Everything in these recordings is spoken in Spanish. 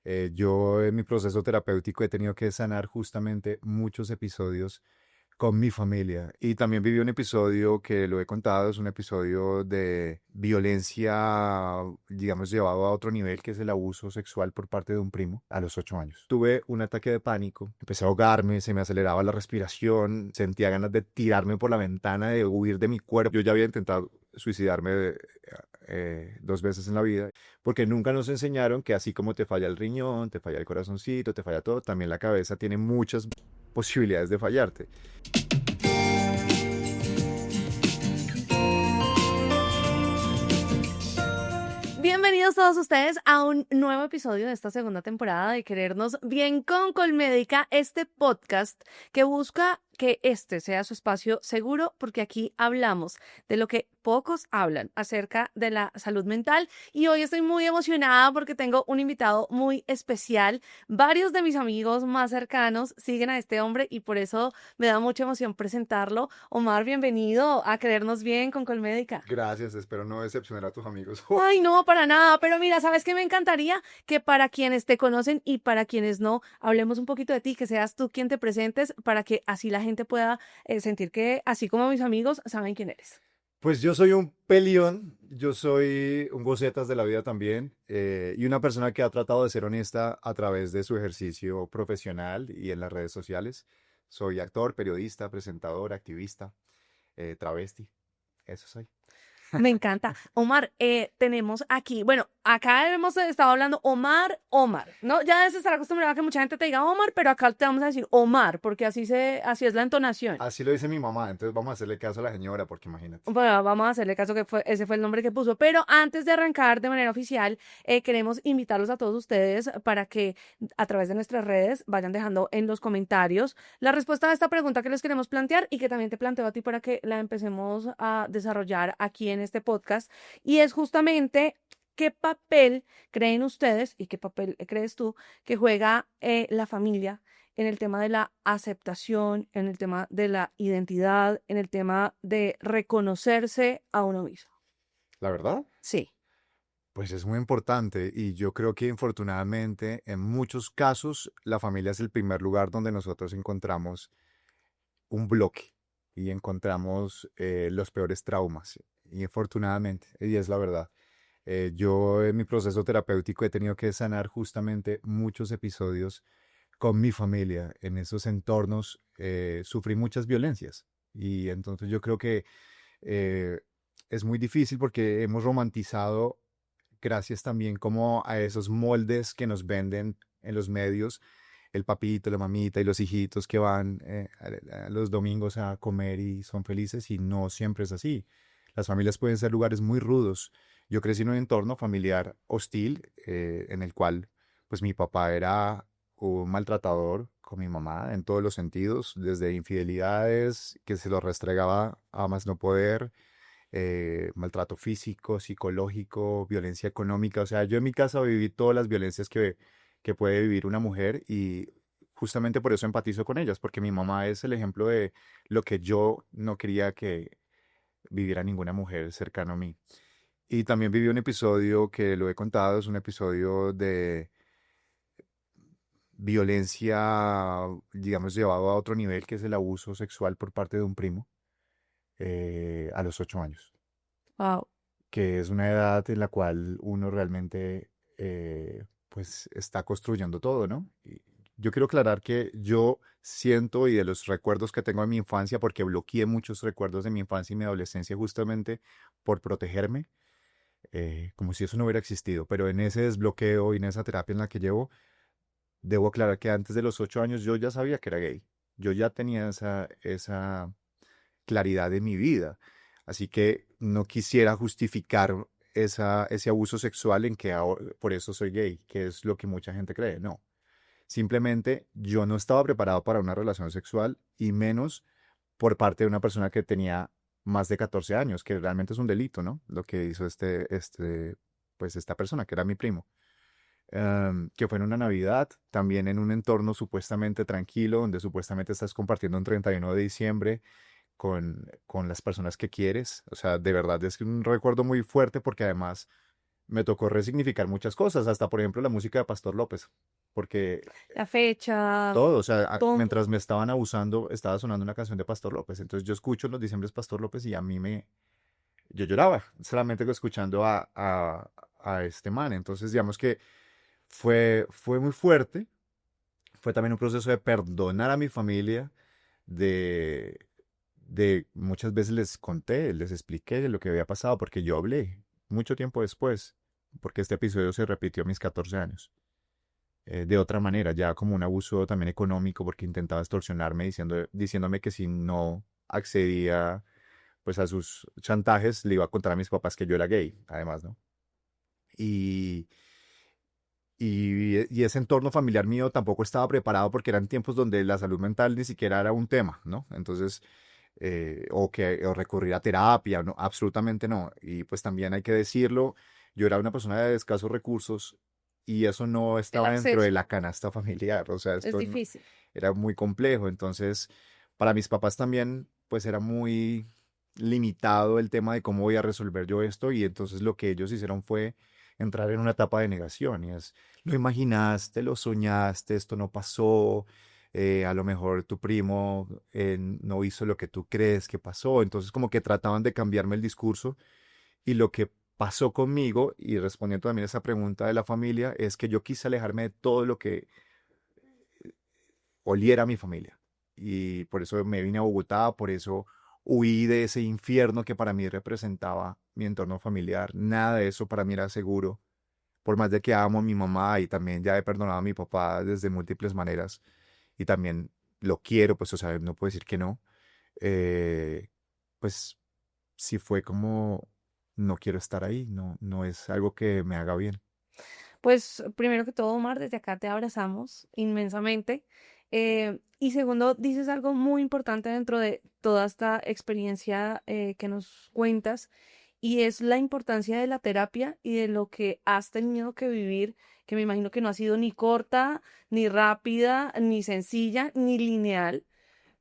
Yo en mi proceso terapéutico he tenido que sanar justamente muchos episodios con mi familia. Y también viví un episodio que lo he contado, es un episodio de violencia, digamos, llevado a otro nivel, que es el abuso sexual por parte de un primo a los 8 años. Tuve un ataque de pánico, empecé a ahogarme, se me aceleraba la respiración, sentía ganas de tirarme por la ventana, de huir de mi cuerpo. Yo ya había intentado suicidarme 2 veces en la vida, porque nunca nos enseñaron que así como te falla el riñón, te falla el corazoncito, te falla todo, también la cabeza tiene muchas posibilidades de fallarte. Bienvenidos todos ustedes a un nuevo episodio de esta segunda temporada de Querernos Bien con Colmédica, este podcast que busca que este sea su espacio seguro, porque aquí hablamos de lo que pocos hablan acerca de la salud mental, y hoy estoy muy emocionada porque tengo un invitado muy especial. Varios de mis amigos más cercanos siguen a este hombre y por eso me da mucha emoción presentarlo. Omar, bienvenido a Querernos Bien con Colmédica. Gracias, espero no decepcionar a tus amigos. Ay, no, para nada, pero mira, ¿sabes qué me encantaría? Que para quienes te conocen y para quienes no, hablemos un poquito de ti, que seas tú quien te presentes para que así la gente pueda sentir que, así como mis amigos, saben quién eres. Pues yo soy un pelión, yo soy un gocetas de la vida también, y una persona que ha tratado de ser honesta a través de su ejercicio profesional y en las redes sociales. Soy actor, periodista, presentador, activista, travesti, eso soy. Me encanta. Omar, tenemos aquí, bueno, acá hemos estado hablando Omar, ¿no? Ya debes estar acostumbrado a que mucha gente te diga Omar, pero acá te vamos a decir Omar, porque así es la entonación. Así lo dice mi mamá, entonces vamos a hacerle caso a la señora porque imagínate. Bueno, vamos a hacerle caso que ese fue el nombre que puso. Pero antes de arrancar de manera oficial, queremos invitarlos a todos ustedes para que a través de nuestras redes vayan dejando en los comentarios la respuesta a esta pregunta que les queremos plantear y que también te planteo a ti para que la empecemos a desarrollar aquí en este podcast. Y es justamente qué papel creen ustedes y qué papel crees tú que juega la familia en el tema de la aceptación, en el tema de la identidad, en el tema de reconocerse a uno mismo. ¿La verdad? Sí. Pues es muy importante y yo creo que infortunadamente en muchos casos la familia es el primer lugar donde nosotros encontramos un bloque y encontramos los peores traumas. Y infortunadamente, y es la verdad. Yo en mi proceso terapéutico he tenido que sanar justamente muchos episodios con mi familia. En esos entornos sufrí muchas violencias y entonces yo creo que eh, es muy difícil porque hemos romantizado, gracias también como a esos moldes que nos venden en los medios, el papito, la mamita y los hijitos que van a los domingos a comer y son felices, y no siempre es así. Las familias pueden ser lugares muy rudos. Yo crecí en un entorno familiar hostil, en el cual pues mi papá era un maltratador con mi mamá en todos los sentidos, desde infidelidades que se lo restregaba a más no poder, maltrato físico, psicológico, violencia económica. O sea, yo en mi casa viví todas las violencias que puede vivir una mujer, y justamente por eso empatizo con ellas, porque mi mamá es el ejemplo de lo que yo no quería que viviera ninguna mujer cercana a mí. Y también viví un episodio que lo he contado, es un episodio de violencia, digamos, llevado a otro nivel, que es el abuso sexual por parte de un primo a los 8 años, Wow. que es una edad en la cual uno realmente pues está construyendo todo, ¿no? Y yo quiero aclarar que yo siento, y de los recuerdos que tengo de mi infancia, porque bloqueé muchos recuerdos de mi infancia y mi adolescencia justamente por protegerme, como si eso no hubiera existido, pero en ese desbloqueo y en esa terapia en la que llevo, debo aclarar que antes de los 8 años yo ya sabía que era gay. Yo ya tenía esa claridad en mi vida. Así que no quisiera justificar ese abuso sexual en que por eso soy gay, que es lo que mucha gente cree. No. Simplemente yo no estaba preparado para una relación sexual, y menos por parte de una persona que tenía más de 14 años, que realmente es un delito, ¿no? Lo que hizo pues esta persona, que era mi primo. Que fue en una Navidad, también en un entorno supuestamente tranquilo, donde supuestamente estás compartiendo un 31 de diciembre con las personas que quieres. O sea, de verdad es un recuerdo muy fuerte, porque además me tocó resignificar muchas cosas, hasta por ejemplo la música de Pastor López, porque La fecha, todo, o sea, todo. mientras me estaban abusando, estaba sonando una canción de Pastor López. Entonces yo escucho en los diciembres Pastor López y yo lloraba solamente escuchando a este man. Entonces digamos que fue muy fuerte. Fue también un proceso de perdonar a mi familia, de, de muchas veces les conté, les expliqué lo que había pasado, porque yo hablé mucho tiempo después, porque este episodio se repitió a mis 14 años. De otra manera, ya como un abuso también económico, porque intentaba extorsionarme diciéndome que si no accedía pues a sus chantajes, le iba a contar a mis papás que yo era gay, además, ¿no? Y, y ese entorno familiar mío tampoco estaba preparado porque eran tiempos donde la salud mental ni siquiera era un tema, ¿no? Entonces, o recurrir a terapia, no, absolutamente no. Y pues también hay que decirlo, yo era una persona de escasos recursos y eso no El estaba dentro de acceso la canasta familiar, o sea, es difícil. era muy complejo. Entonces, para mis papás también, pues era muy limitado el tema de cómo voy a resolver yo esto y entonces lo que ellos hicieron fue entrar en una etapa de negación y es, lo imaginaste, lo soñaste, esto no pasó, a lo mejor tu primo no hizo lo que tú crees que pasó, entonces como que trataban de cambiarme el discurso y lo que pasó conmigo, y respondiendo también a esa pregunta de la familia, es que yo quise alejarme de todo lo que oliera a mi familia. Y por eso me vine a Bogotá, por eso huí de ese infierno que para mí representaba mi entorno familiar. Nada de eso para mí era seguro. Por más de que amo a mi mamá y también ya he perdonado a mi papá desde múltiples maneras y también lo quiero, pues, o sea, no puedo decir que no. eh, pues sí fue como, no quiero estar ahí, no, no es algo que me haga bien. Pues primero que todo, Omar, desde acá te abrazamos inmensamente. Y segundo, dices algo muy importante dentro de toda esta experiencia que nos cuentas, y es la importancia de la terapia y de lo que has tenido que vivir, que me imagino que no ha sido ni corta, ni rápida, ni sencilla, ni lineal,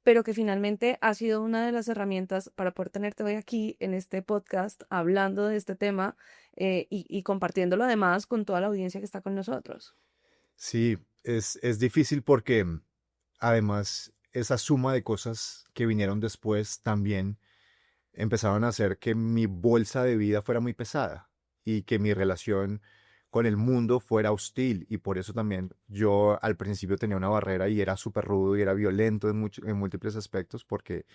pero que finalmente ha sido una de las herramientas para poder tenerte hoy aquí en este podcast hablando de este tema, y compartiéndolo además con toda la audiencia que está con nosotros. Sí, es difícil porque además esa suma de cosas que vinieron después también empezaron a hacer que mi bolsa de vida fuera muy pesada y que mi relación con el mundo fuera hostil y por eso también yo al principio tenía una barrera y era súper rudo y era violento en múltiples aspectos porque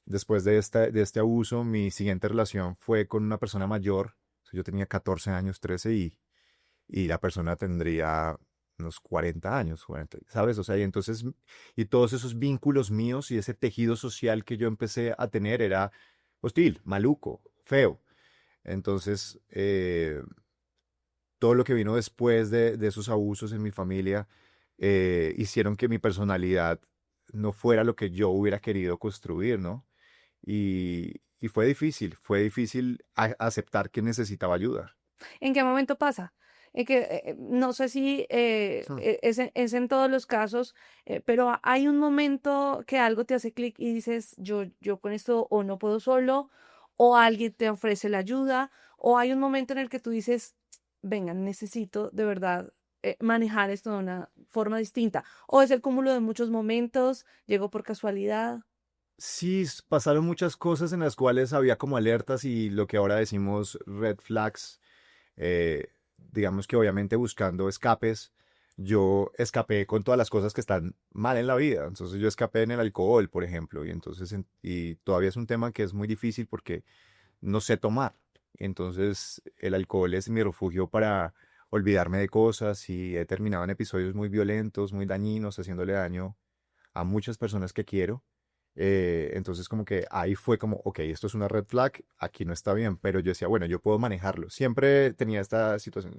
después de este abuso mi siguiente relación fue con una persona mayor. O sea, yo tenía 14 años, 13 y la persona tendría unos 40 años, 40, ¿sabes? O sea, y entonces, y todos esos vínculos míos y ese tejido social que yo empecé a tener era hostil, maluco, feo. Entonces, todo lo que vino después de esos abusos en mi familia hicieron que mi personalidad no fuera lo que yo hubiera querido construir, ¿no? Y fue difícil aceptar que necesitaba ayuda. ¿En qué momento pasa? No sé si Hmm. es en todos los casos, pero hay un momento que algo te hace clic y dices, yo con esto o no puedo solo, o alguien te ofrece la ayuda, o hay un momento en el que tú dices, venga, necesito de verdad manejar esto de una forma distinta, o es el cúmulo de muchos momentos, llegó por casualidad. Sí, pasaron muchas cosas en las cuales había como alertas y lo que ahora decimos red flags. Digamos que obviamente buscando escapes, yo escapé con todas las cosas que están mal en la vida. Entonces yo escapé en el alcohol, por ejemplo, y entonces y todavía es un tema que es muy difícil porque no sé tomar. Entonces el alcohol es mi refugio para olvidarme de cosas y he terminado en episodios muy violentos, muy dañinos, haciéndole daño a muchas personas que quiero. Entonces como que ahí fue como, ok, esto es una red flag, aquí no está bien, pero yo decía, bueno, yo puedo manejarlo. Siempre tenía esta situación,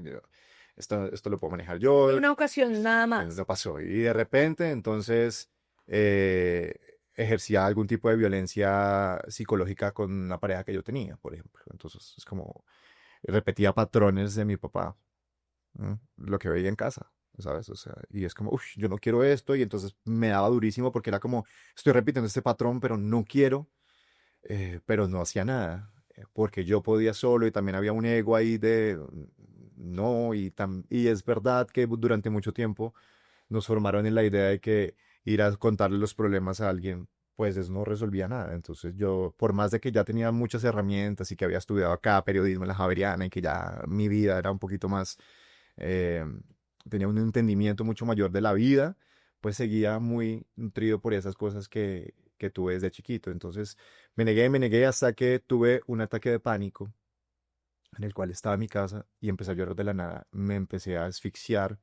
esto lo puedo manejar Fue yo, una ocasión nada más. no pasó. Y de repente entonces eh, ejercía algún tipo de violencia psicológica con una pareja que yo tenía, por ejemplo. Entonces es como repetía patrones de mi papá, ¿no? Lo que veía en casa, ¿sabes? O sea, y es como, uff, yo no quiero esto, y entonces me daba durísimo porque era como, estoy repitiendo este patrón, pero no quiero, pero no hacía nada. porque yo podía solo y también había un ego ahí de no, y es verdad que durante mucho tiempo nos formaron en la idea de que ir a contarle los problemas a alguien, pues eso no resolvía nada. Entonces yo, por más de que ya tenía muchas herramientas y que había estudiado acá periodismo en la Javeriana y que ya mi vida era un poquito más, eh, tenía un entendimiento mucho mayor de la vida, pues seguía muy nutrido por esas cosas que tuve desde chiquito. Entonces me negué hasta que tuve un ataque de pánico en el cual estaba en mi casa y empecé a llorar de la nada. Me empecé a asfixiar.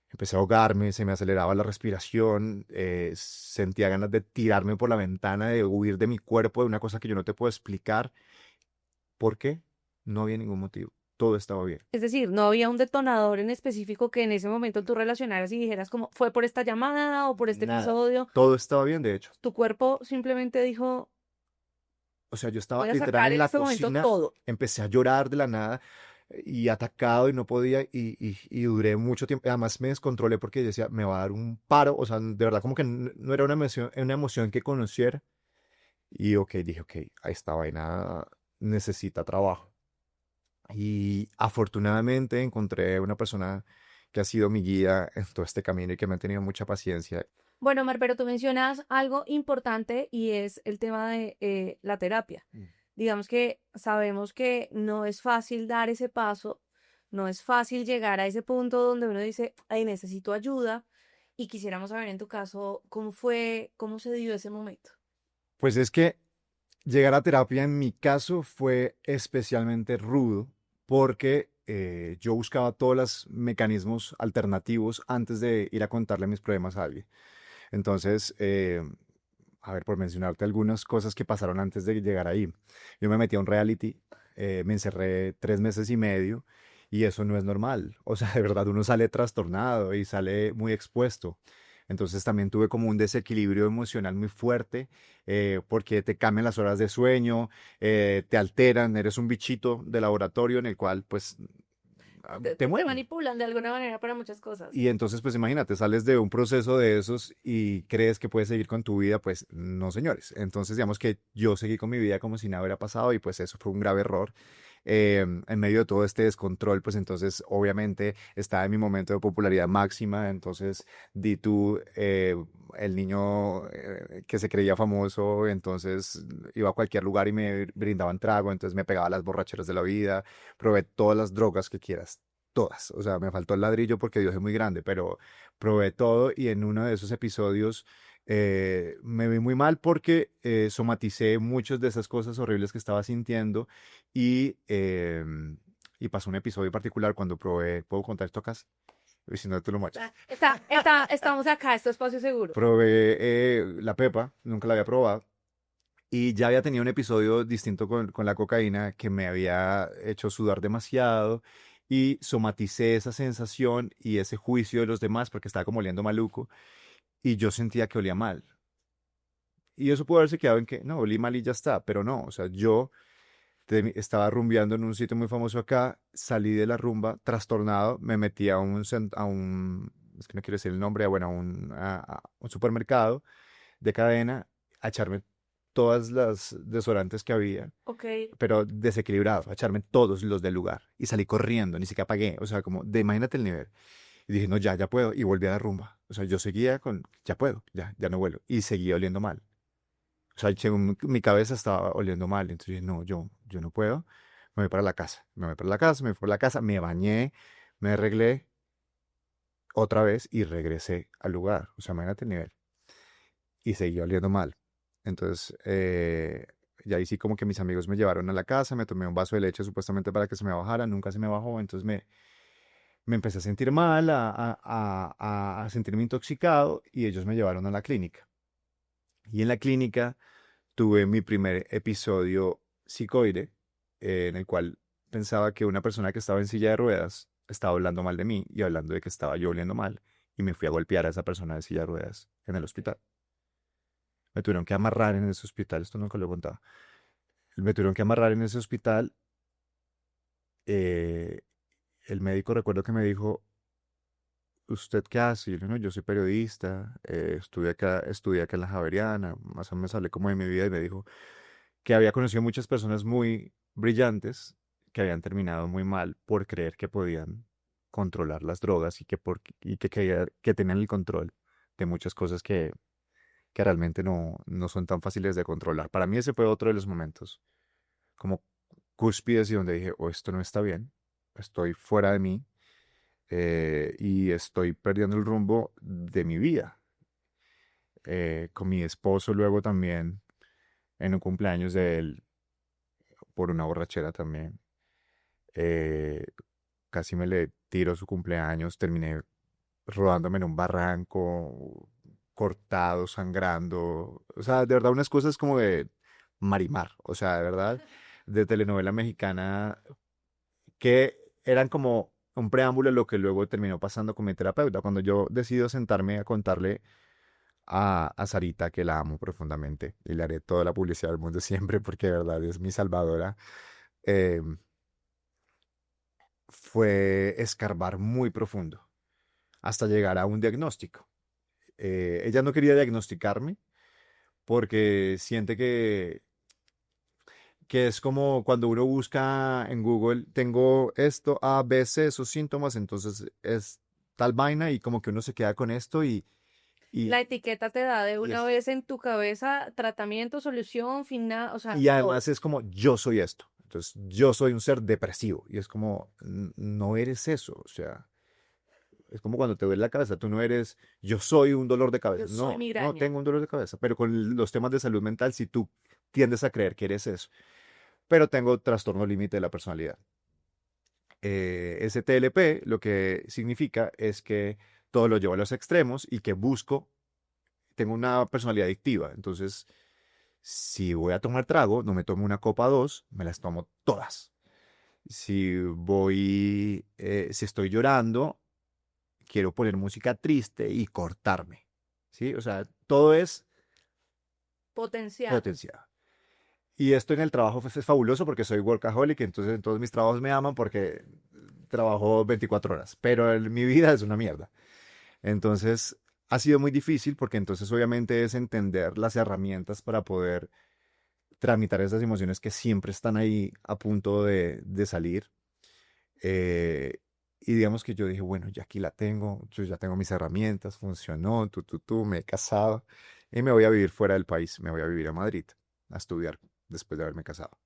Empecé a ahogarme, se me aceleraba la respiración, sentía ganas de tirarme por la ventana, de huir de mi cuerpo, de una cosa que yo no te puedo explicar. ¿Por qué? No había ningún motivo. Todo estaba bien. Es decir, no había un detonador en específico que en ese momento tú relacionaras y dijeras como fue por esta llamada o por este Nada. episodio. Todo estaba bien, de hecho. Tu cuerpo simplemente dijo, O sea, yo estaba voy a literal sacar en en la este momento cocina, todo. empecé a llorar de la nada y atacado y no podía y duré mucho tiempo. Además me descontrolé porque decía, me va a dar un paro. O sea, de verdad como que no era una emoción que conociera. Y ok, dije, ok, a esta vaina necesita trabajo. Y afortunadamente encontré una persona que ha sido mi guía en todo este camino y que me ha tenido mucha paciencia. Bueno, Mar, pero tú mencionas algo importante y es el tema de la terapia. Mm. Digamos que sabemos que no es fácil dar ese paso, no es fácil llegar a ese punto donde uno dice, ay, necesito ayuda y quisiéramos saber en tu caso cómo fue, cómo se dio ese momento. Pues es que llegar a terapia en mi caso fue especialmente rudo porque yo buscaba todos los mecanismos alternativos antes de ir a contarle mis problemas a alguien. Entonces, a ver, por mencionarte algunas cosas que pasaron antes de llegar ahí. Yo me metí a un reality, me encerré 3 meses y medio y eso no es normal. O sea, de verdad, uno sale trastornado y sale muy expuesto. Entonces también tuve como un desequilibrio emocional muy fuerte porque te cambian las horas de sueño, te alteran, eres un bichito de laboratorio en el cual pues te Te mueven. manipulan de alguna manera para muchas cosas. Y entonces, pues imagínate, sales de un proceso de esos y crees que puedes seguir con tu vida, pues no, señores. Entonces, digamos que yo seguí con mi vida como si nada hubiera pasado y pues eso fue un grave error. En medio de todo este descontrol, pues entonces obviamente estaba en mi momento de popularidad máxima, entonces di tú, el niño que se creía famoso, entonces iba a cualquier lugar y me brindaban trago, entonces me pegaba las borracheras de la vida, probé todas las drogas que quieras, todas. O sea, me faltó el ladrillo porque Dios es muy grande, pero probé todo y en uno de esos episodios me vi muy mal porque somaticé muchas de esas cosas horribles que estaba sintiendo y pasó un episodio particular cuando probé, ¿puedo contar esto acá? Y si no, te lo machas. Estamos acá, esto es espacio seguro. Probé la pepa, nunca la había probado. Y ya había tenido un episodio distinto con la cocaína que me había hecho sudar demasiado y somaticé esa sensación y ese juicio de los demás porque estaba como oliendo maluco y yo sentía que olía mal. Y eso pudo haberse quedado en que, no, olí mal y ya está, pero no, o sea, yo estaba rumbeando en un sitio muy famoso acá, salí de la rumba trastornado, me metí es que no quiero decir el nombre, bueno, a un supermercado de cadena a echarme todas las desodorantes que había, Ok. pero desequilibrado, a echarme todos los del lugar. Y salí corriendo, ni siquiera pagué, o sea, como, imagínate el nivel. Y dije, no, ya puedo, y volví a la rumba. O sea, yo seguía con, ya puedo, ya no vuelo. Y seguía oliendo mal. O sea, según mi cabeza estaba oliendo mal. Entonces dije, no, yo no puedo, me voy para la casa. Me voy para la casa, me fui para la casa, me bañé, me arreglé otra vez y regresé al lugar. O sea, imagínate el nivel. Y seguía oliendo mal. Entonces, y ahí sí como que mis amigos me llevaron a la casa, me tomé un vaso de leche supuestamente para que se me bajara, nunca se me bajó, entonces me empecé a sentir mal, a sentirme intoxicado y ellos me llevaron a la clínica. Y en la clínica tuve mi primer episodio psicoide, en el cual pensaba que una persona que estaba en silla de ruedas estaba hablando mal de mí y hablando de que estaba yo oliendo mal y me fui a golpear a esa persona de silla de ruedas en el hospital. Me tuvieron que amarrar en ese hospital, esto nunca lo he contado. Me tuvieron que amarrar en ese hospital. eh, el médico recuerdo que me dijo, ¿usted qué hace? Y yo, no, yo soy periodista, estudié acá en la Javeriana, más o menos hablé como de mi vida y me dijo, que había conocido muchas personas muy brillantes que habían terminado muy mal por creer que podían controlar las drogas y que tenían el control de muchas cosas que realmente no son tan fáciles de controlar. Para mí ese fue otro de los momentos como cúspides y donde dije, oh, esto no está bien, estoy fuera de mí y estoy perdiendo el rumbo de mi vida. Con mi esposo luego también en un cumpleaños de él por una borrachera también. eh, Casi me le tiro su cumpleaños, terminé rodándome en un barranco, cortado, sangrando. O sea, de verdad unas cosas como de Marimar, o sea, de verdad, de telenovela mexicana que eran como un preámbulo a lo que luego terminó pasando con mi terapeuta. Cuando yo decido sentarme a contarle a Sarita, que la amo profundamente, y le haré toda la publicidad del mundo siempre, porque de verdad es mi salvadora, eh, fue escarbar muy profundo hasta llegar a un diagnóstico. Ella no quería diagnosticarme porque siente que es como cuando uno busca en Google, tengo esto, A, B, C, esos síntomas, entonces es tal vaina y como que uno se queda con esto y, La etiqueta te da de y una es, vez en tu cabeza tratamiento, solución, final, o sea, y todo. además es como yo soy esto. Entonces yo soy un ser depresivo y es como no eres eso, o sea, es como cuando te duele la cabeza, tú no eres yo soy un dolor de cabeza, Yo soy no migraña. tengo un dolor de cabeza, pero con los temas de salud mental si tú tiendes a creer que eres eso, pero tengo trastorno límite de la personalidad. Ese TLP lo que significa es que todo lo llevo a los extremos y que busco, tengo una personalidad adictiva, entonces si voy a tomar trago, no me tomo una copa o dos, me las tomo todas. Si estoy llorando, quiero poner música triste y cortarme, ¿sí? O sea, todo es Potenciado. potenciado. Y esto en el trabajo pues, es fabuloso porque soy workaholic, entonces en todos mis trabajos me aman porque trabajo 24 horas, pero mi vida es una mierda. Entonces ha sido muy difícil porque entonces obviamente es entender las herramientas para poder tramitar esas emociones que siempre están ahí a punto de salir. Eh, y digamos que yo dije, bueno, ya aquí la tengo, yo ya tengo mis herramientas, funcionó, me he casado y me voy a vivir fuera del país, me voy a vivir a Madrid, a estudiar después de haberme casado.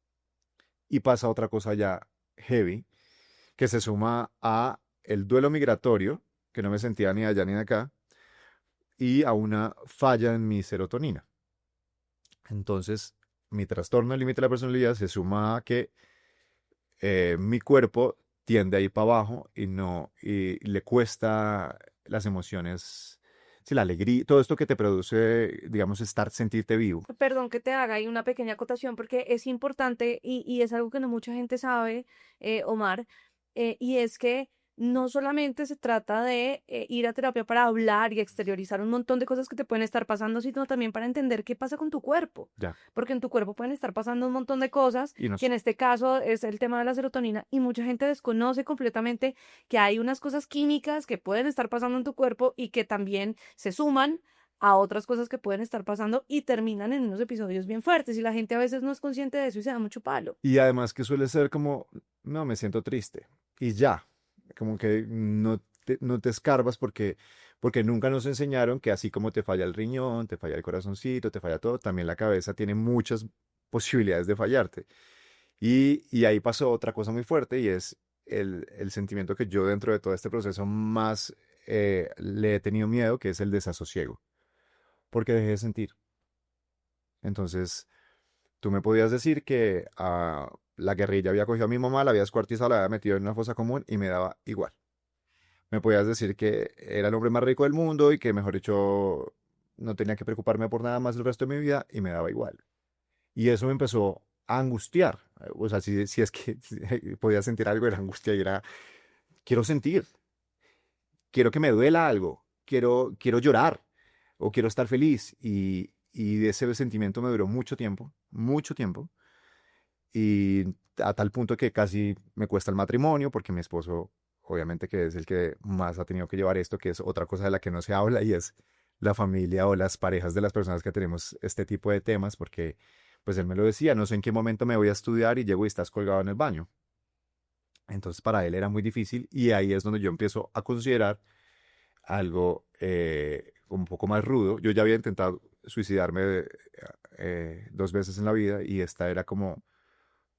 Y pasa otra cosa ya heavy, que se suma a el duelo migratorio, que no me sentía ni allá ni de acá, y a una falla en mi serotonina. Entonces, mi trastorno del límite de la personalidad se suma a que mi cuerpo tiende a ir para abajo y no, y le cuesta las emociones, sí, la alegría, todo esto que te produce, digamos, sentirte vivo. Perdón que te haga ahí una pequeña acotación porque es importante y es algo que no mucha gente sabe, Omar, y es que no solamente se trata de ir a terapia para hablar y exteriorizar un montón de cosas que te pueden estar pasando, sino también para entender qué pasa con tu cuerpo, Ya. porque en tu cuerpo pueden estar pasando un montón de cosas, Y que en este caso es el tema de la serotonina, y mucha gente desconoce completamente que hay unas cosas químicas que pueden estar pasando en tu cuerpo y que también se suman a otras cosas que pueden estar pasando y terminan en unos episodios bien fuertes y la gente a veces no es consciente de eso y se da mucho palo. y además que suele ser como, no, me siento triste. Y ya, como que no te escarbas porque nunca nos enseñaron que así como te falla el riñón, te falla el corazoncito, te falla todo, también la cabeza tiene muchas posibilidades de fallarte. Y ahí pasó otra cosa muy fuerte y es el sentimiento que yo dentro de todo este proceso más le he tenido miedo, que es el desasosiego, porque dejé de sentir. Entonces, tú me podías decir que la guerrilla había cogido a mi mamá, la había descuartizado, la había metido en una fosa común y me daba igual. Me podías decir que era el hombre más rico del mundo y que, mejor dicho, no tenía que preocuparme por nada más el resto de mi vida y me daba igual. Y eso me empezó a angustiar. O sea, si es que podía sentir algo, era angustia y era, quiero sentir, quiero que me duela algo, quiero llorar o quiero estar feliz. Y ese sentimiento me duró mucho tiempo. Y a tal punto que casi me cuesta el matrimonio porque mi esposo, obviamente que es el que más ha tenido que llevar esto, que es otra cosa de la que no se habla y es la familia o las parejas de las personas que tenemos este tipo de temas, porque Pues él me lo decía, no sé en qué momento me voy a estudiar y llego y estás colgado en el baño. Entonces para él era muy difícil y ahí es donde yo empiezo a considerar algo un poco más rudo. Yo ya había intentado suicidarme 2 veces en la vida y esta era como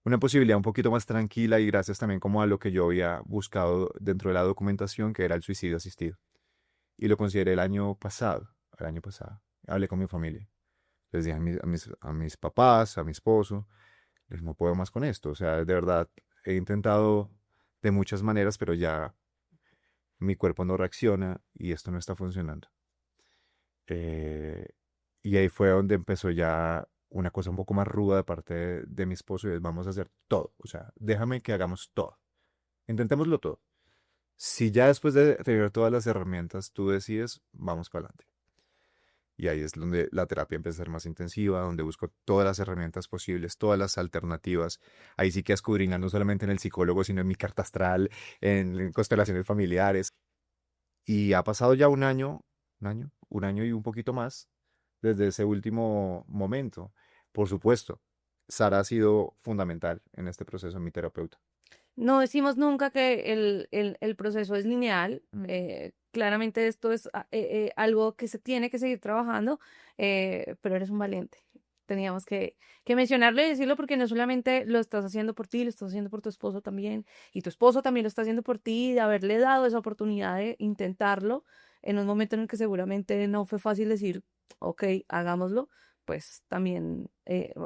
una posibilidad un poquito más tranquila y gracias también como a lo que yo había buscado dentro de la documentación, que era el suicidio asistido. Y lo consideré el año pasado, el año pasado. Hablé con mi familia. Les dije a mis papás, a mi esposo, les no puedo más con esto. O sea, de verdad, he intentado de muchas maneras, pero ya mi cuerpo no reacciona y esto no está funcionando. Eh, y ahí fue donde empezó ya una cosa un poco más ruda de parte de mi esposo y es vamos a hacer todo. O sea, déjame que hagamos todo. Intentémoslo todo. Si ya después de tener todas las herramientas tú decides, vamos para adelante. Y ahí es donde la terapia empieza a ser más intensiva, donde busco todas las herramientas posibles, todas las alternativas. Ahí sí que a escudriñar no solamente en el psicólogo, sino en mi carta astral, en constelaciones familiares. Y ha pasado ya un año y un poquito más desde ese último momento. Por supuesto, Sara ha sido fundamental en este proceso, mi terapeuta. No decimos nunca que el proceso es lineal. Claramente esto es algo que se tiene que seguir trabajando, pero eres un valiente. Teníamos que mencionarlo y decirlo porque no solamente lo estás haciendo por ti, lo estás haciendo por tu esposo también, y tu esposo también lo está haciendo por ti, de haberle dado esa oportunidad de intentarlo en un momento en el que seguramente no fue fácil decir, ok, hagámoslo, pues también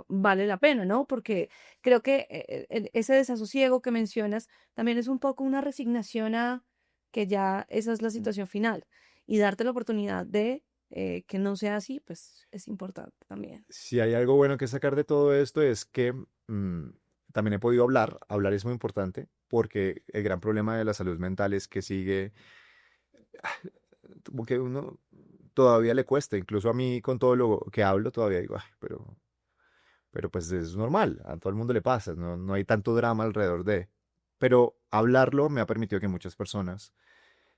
vale la pena, ¿no? Porque creo que ese desasosiego que mencionas también es un poco una resignación a que ya esa es la situación final y darte la oportunidad de que no sea así, pues es importante también. Si hay algo bueno que sacar de todo esto es que también he podido hablar. Hablar es muy importante porque el gran problema de la salud mental es que sigue, como que uno todavía le cuesta, incluso a mí con todo lo que hablo todavía digo, "Ay, pero pues es normal, a todo el mundo le pasa, no hay tanto drama alrededor de. Pero hablarlo me ha permitido que muchas personas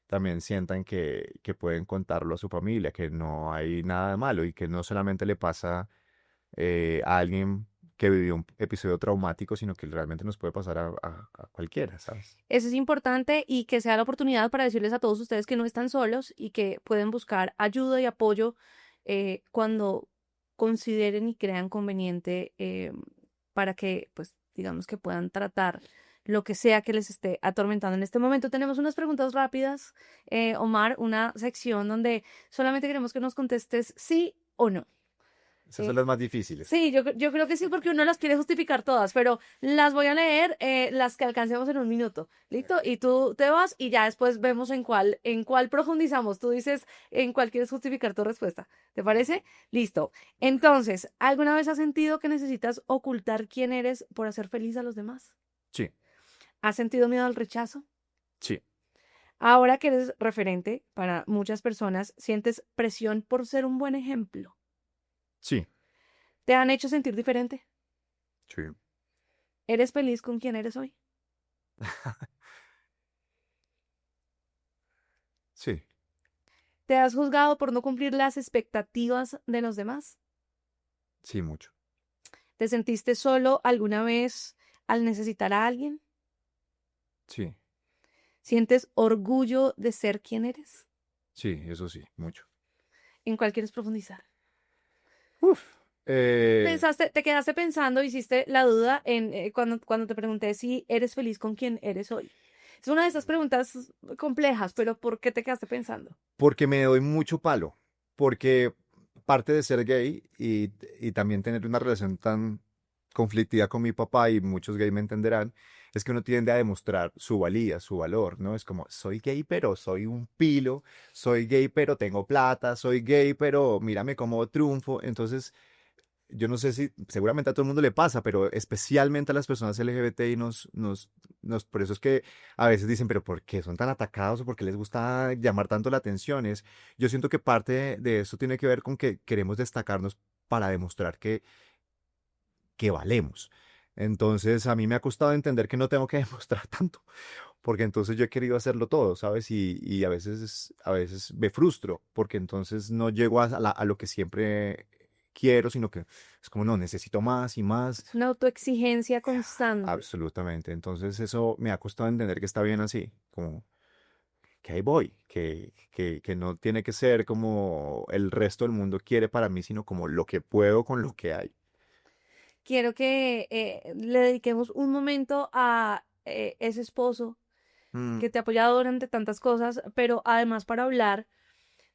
también sientan que pueden contarlo a su familia, que no hay nada de malo y que no solamente le pasa a alguien que vivió un episodio traumático, sino que realmente nos puede pasar a cualquiera, ¿sabes? Eso es importante y que sea la oportunidad para decirles a todos ustedes que no están solos y que pueden buscar ayuda y apoyo cuando consideren y crean conveniente para que, pues, digamos que puedan tratar lo que sea que les esté atormentando en este momento. Tenemos unas preguntas rápidas, Omar, una sección donde solamente queremos que nos contestes sí o no. Esas son Eh, las más difíciles. Sí, yo creo que sí, porque uno las quiere justificar todas, pero las voy a leer, las que alcancemos en un minuto. ¿Listo? Y tú te vas y ya después vemos en cuál profundizamos. Tú dices en cuál quieres justificar tu respuesta. ¿Te parece? Listo. Entonces, ¿alguna vez has sentido que necesitas ocultar quién eres por hacer feliz a los demás? Sí, ¿Has sentido miedo al rechazo? sí, Ahora que eres referente para muchas personas, ¿sientes presión por ser un buen ejemplo? sí, ¿Te han hecho sentir diferente? sí. ¿Eres feliz con quien eres hoy? Sí, ¿Te has juzgado por no cumplir las expectativas de los demás? sí, mucho. ¿Te sentiste solo alguna vez al necesitar a alguien? Sí, ¿Sientes orgullo de ser quien eres? sí, eso sí, mucho. ¿En cuál quieres profundizar? Uf. eh, Te quedaste pensando, hiciste la duda en cuando te pregunté si eres feliz con quien eres hoy. Es una de esas preguntas complejas, pero ¿por qué te quedaste pensando? porque me doy mucho palo, porque parte de ser gay y también tener una relación tan conflictiva con mi papá, y muchos gays me entenderán, es que uno tiende a demostrar su valía, su valor, ¿no? Es como, soy gay, pero soy un pilo, soy gay, pero tengo plata, soy gay, pero mírame cómo triunfo. Entonces, yo no sé si, seguramente a todo el mundo le pasa, pero especialmente a las personas LGBT y por eso es que a veces dicen, pero ¿por qué son tan atacados o por qué les gusta llamar tanto la atención? Yo siento que parte de eso tiene que ver con que queremos destacarnos para demostrar que valemos. Entonces, a mí me ha costado entender que no tengo que demostrar tanto, porque entonces yo he querido hacerlo todo, ¿sabes? Y a veces me frustro, porque entonces no llego a lo que siempre quiero, sino que es como, no, necesito más y más. Es una autoexigencia constante. Absolutamente. Entonces eso me ha costado entender que está bien así, como que ahí voy, que no tiene que ser como el resto del mundo quiere para mí, sino como lo que puedo con lo que hay. Quiero que le dediquemos un momento a ese esposo Mm, que te ha apoyado durante tantas cosas, pero además para hablar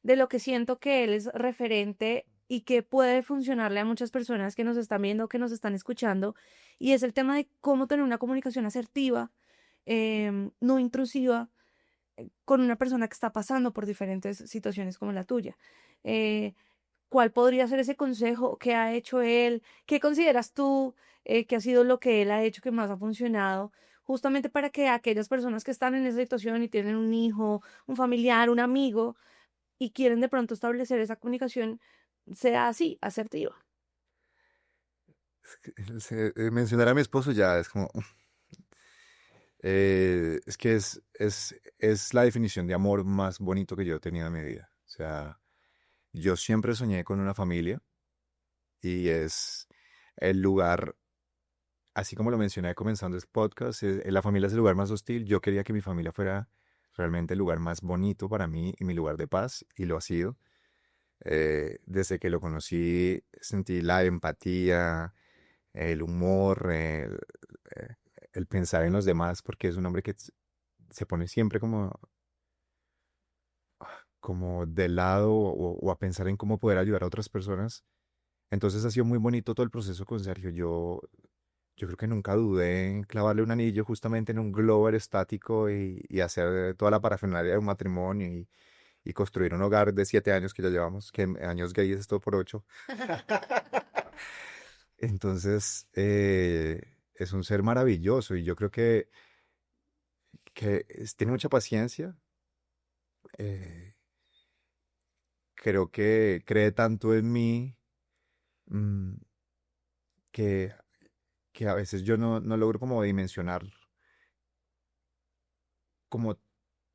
de lo que siento que él es referente y que puede funcionarle a muchas personas que nos están viendo, que nos están escuchando, y es el tema de cómo tener una comunicación asertiva, no intrusiva, con una persona que está pasando por diferentes situaciones como la tuya. Eh, ¿Cuál podría ser ese consejo? ¿Qué ha hecho él? ¿Qué consideras tú que ha sido lo que él ha hecho que más ha funcionado? Justamente para que aquellas personas que están en esa situación y tienen un hijo, un familiar, un amigo, y quieren de pronto establecer esa comunicación, sea así, asertiva. mencionar a mi esposo ya es como, es que es la definición de amor más bonito que yo he tenido en mi vida. O sea, yo siempre soñé con una familia y es el lugar, así como lo mencioné comenzando este podcast, la familia es el lugar más hostil. Yo quería que mi familia fuera realmente el lugar más bonito para mí y mi lugar de paz, y lo ha sido. Desde que lo conocí, sentí la empatía, el humor, eh, el pensar en los demás, porque es un hombre que se pone siempre como de lado o a pensar en cómo poder ayudar a otras personas. Entonces ha sido muy bonito todo el proceso con Sergio. Yo creo que nunca dudé en clavarle un anillo justamente en un globo aerostático y hacer toda la parafernalia de un matrimonio y construir un hogar de 7 años que ya llevamos, que en años gays es todo por 8. Entonces, es un ser maravilloso y yo creo que tiene mucha paciencia. eh, Creo que cree tanto en mí, mm, que, que a veces yo no logro como dimensionar como,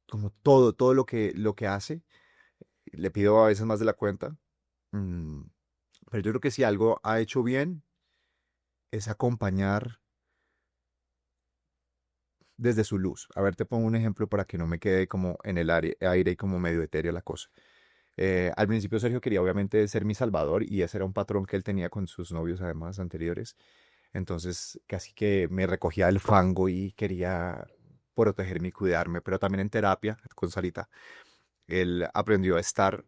como todo lo que hace. Le pido a veces más de la cuenta. mm, pero yo creo que si algo ha hecho bien es acompañar desde su luz. A ver, te pongo un ejemplo para que no me quede como en el aire y como medio etéreo la cosa. Al principio Sergio quería obviamente ser mi salvador y ese era un patrón que él tenía con sus novios además anteriores. Entonces casi que me recogía del fango y quería protegerme y cuidarme, pero también en terapia con Sarita, él aprendió a estar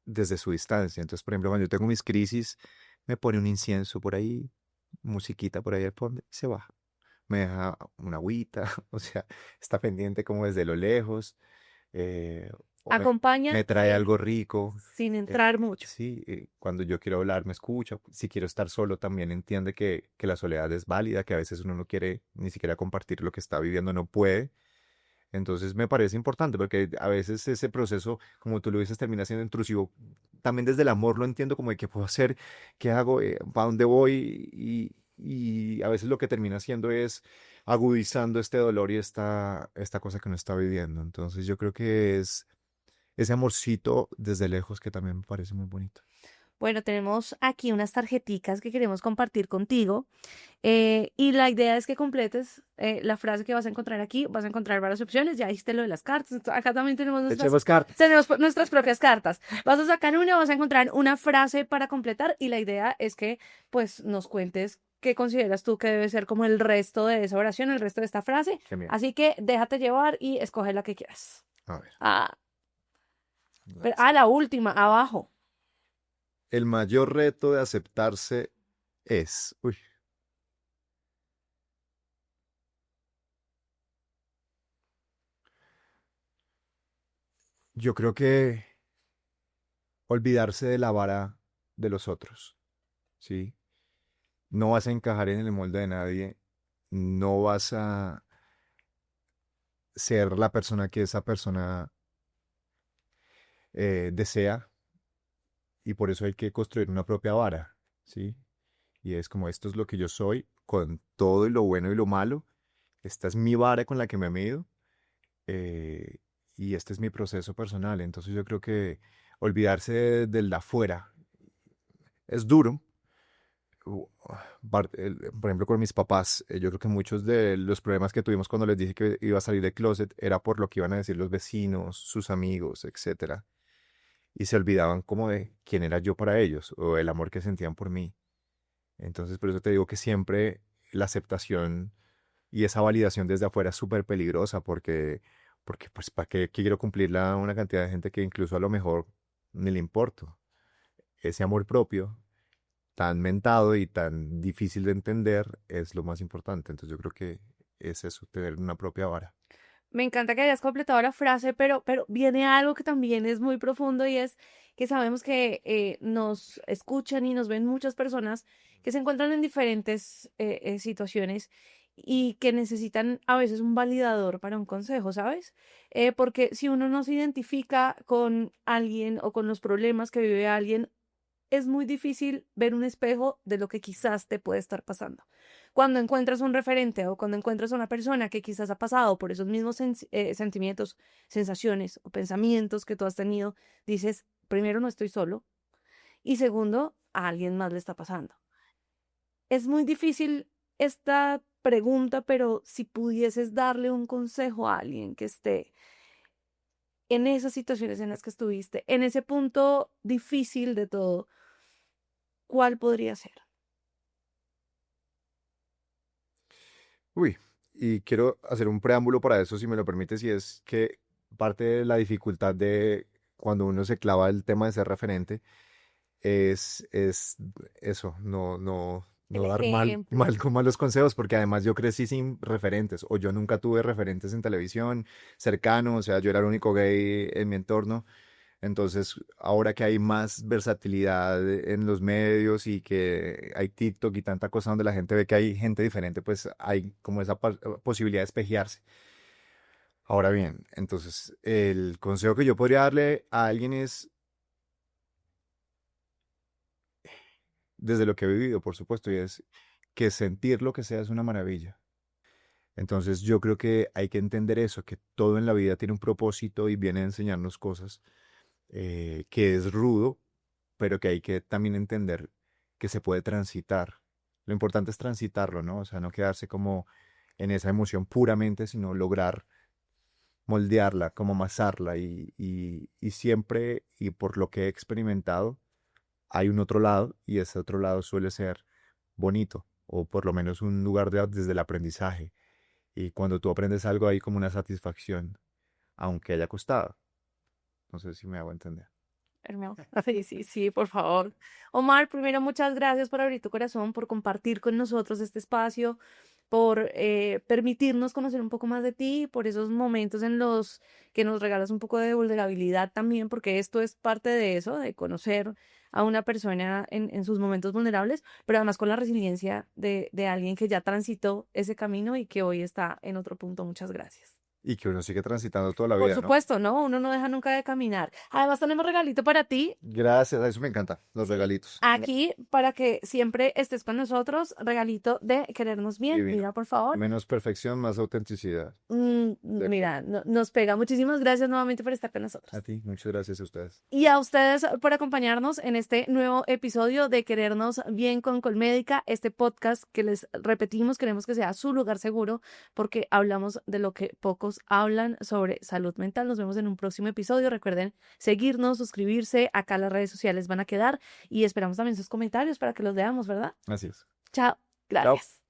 desde su distancia. Entonces, por ejemplo, cuando yo tengo mis crisis, me pone un incienso por ahí, musiquita por ahí al fondo y se baja. Me deja una agüita, o sea, está pendiente como desde lo lejos, o Acompaña me trae algo rico. sin eh, entrar mucho. sí, cuando yo quiero hablar me escucha. Si quiero estar solo también entiende que la soledad es válida, que a veces uno no quiere ni siquiera compartir lo que está viviendo, no puede. Entonces me parece importante porque a veces ese proceso, como tú lo dices, termina siendo intrusivo. También desde el amor lo entiendo como de qué puedo hacer, qué hago, para dónde voy, y a veces lo que termina haciendo es agudizando este dolor y esta cosa que uno está viviendo. Entonces yo creo que es ese amorcito desde lejos que también me parece muy bonito. Bueno, tenemos aquí unas tarjeticas que queremos compartir contigo. Y la idea es que completes la frase que vas a encontrar aquí. Vas a encontrar varias opciones. Ya viste lo de las cartas. Acá también Echemos cartas. tenemos nuestras propias cartas. Vas a sacar una, vas a encontrar una frase para completar. Y la idea es que pues nos cuentes qué consideras tú que debe ser como el resto de esa oración, el resto de esta frase. Genial. Así que déjate llevar y escoge la que quieras. A ver. Ah, la última, abajo. El mayor reto de aceptarse es, uy, yo creo que olvidarse de la vara de los otros, ¿sí? No vas a encajar en el molde de nadie, no vas a ser la persona que esa persona desea, y por eso hay que construir una propia vara, ¿sí? Y es como esto es lo que yo soy, con todo y lo bueno y lo malo, esta es mi vara con la que me mido, eh, y este es mi proceso personal. Entonces yo creo que olvidarse del de afuera es duro. u- por ejemplo, con mis papás, yo creo que muchos de los problemas que tuvimos cuando les dije que iba a salir del closet era por lo que iban a decir los vecinos, sus amigos, etcétera. Y se olvidaban como de quién era yo para ellos o el amor que sentían por mí. Entonces, por eso te digo que siempre la aceptación y esa validación desde afuera es súper peligrosa porque pues, ¿para qué quiero cumplirla a una cantidad de gente que incluso a lo mejor ni le importo? Ese amor propio tan mentado y tan difícil de entender es lo más importante. Entonces yo creo que es eso, tener una propia vara. Me encanta que hayas completado la frase, pero viene algo que también es muy profundo y es que sabemos que nos escuchan y nos ven muchas personas que se encuentran en diferentes situaciones y que necesitan a veces un validador para un consejo, ¿sabes? Porque si uno no se identifica con alguien o con los problemas que vive alguien, es muy difícil ver un espejo de lo que quizás te puede estar pasando. Cuando encuentras un referente o cuando encuentras a una persona que quizás ha pasado por esos mismos sentimientos, sensaciones o pensamientos que tú has tenido, dices, primero, no estoy solo y segundo, a alguien más le está pasando. Es muy difícil esta pregunta, pero si pudieses darle un consejo a alguien que esté en esas situaciones en las que estuviste, en ese punto difícil de todo, ¿cuál podría ser? Uy, y quiero hacer un preámbulo para eso, si me lo permites, y es que parte de la dificultad de cuando uno se clava el tema de ser referente es eso, El no dar ejemplo. con malos consejos, porque además yo crecí sin referentes, o yo nunca tuve referentes en televisión cercanos, o sea, yo era el único gay en mi entorno. Entonces, ahora que hay más versatilidad en los medios y que hay TikTok y tanta cosa donde la gente ve que hay gente diferente, pues hay como esa posibilidad de espejearse. Ahora bien, entonces, el consejo que yo podría darle a alguien es, desde lo que he vivido, por supuesto, y es que sentir lo que sea es una maravilla. Entonces, yo creo que hay que entender eso, que todo en la vida tiene un propósito y viene a enseñarnos cosas, que es rudo, pero que hay que también entender que se puede transitar. Lo importante es transitarlo, ¿no? O sea, no quedarse como en esa emoción puramente, sino lograr moldearla, como amasarla y siempre, y por lo que he experimentado, hay un otro lado y ese otro lado suele ser bonito o por lo menos un lugar desde el aprendizaje. Y cuando tú aprendes algo hay como una satisfacción, aunque haya costado. No sé si me hago entender. Hermano. Sí, sí, sí, por favor. Omar, primero, muchas gracias por abrir tu corazón, por compartir con nosotros este espacio, por permitirnos conocer un poco más de ti, por esos momentos en los que nos regalas un poco de vulnerabilidad también, porque esto es parte de eso, de conocer a una persona en sus momentos vulnerables, pero además con la resiliencia de alguien que ya transitó ese camino y que hoy está en otro punto. Muchas gracias. Y que uno sigue transitando toda la Por vida, ¿no? supuesto, ¿no? Uno no deja nunca de caminar. Además, tenemos regalito para ti. Gracias, a eso me encanta, los Sí. regalitos. Aquí, para que siempre estés con nosotros, regalito de querernos bien. Divino. Mira, por favor. Menos perfección, más autenticidad. De acuerdo. Mira, nos pega. Muchísimas gracias nuevamente por estar con A nosotros. ti, muchas gracias a ustedes. Y a ustedes por acompañarnos en este nuevo episodio de Querernos Bien con Colmédica, este podcast que les repetimos, queremos que sea su lugar seguro porque hablamos de lo que pocos hablan sobre salud mental. Nos vemos en un próximo episodio. Recuerden seguirnos, suscribirse. Acá las redes sociales van a quedar y esperamos también sus comentarios para que los veamos, ¿verdad? Así es. Chao. Chao. Gracias.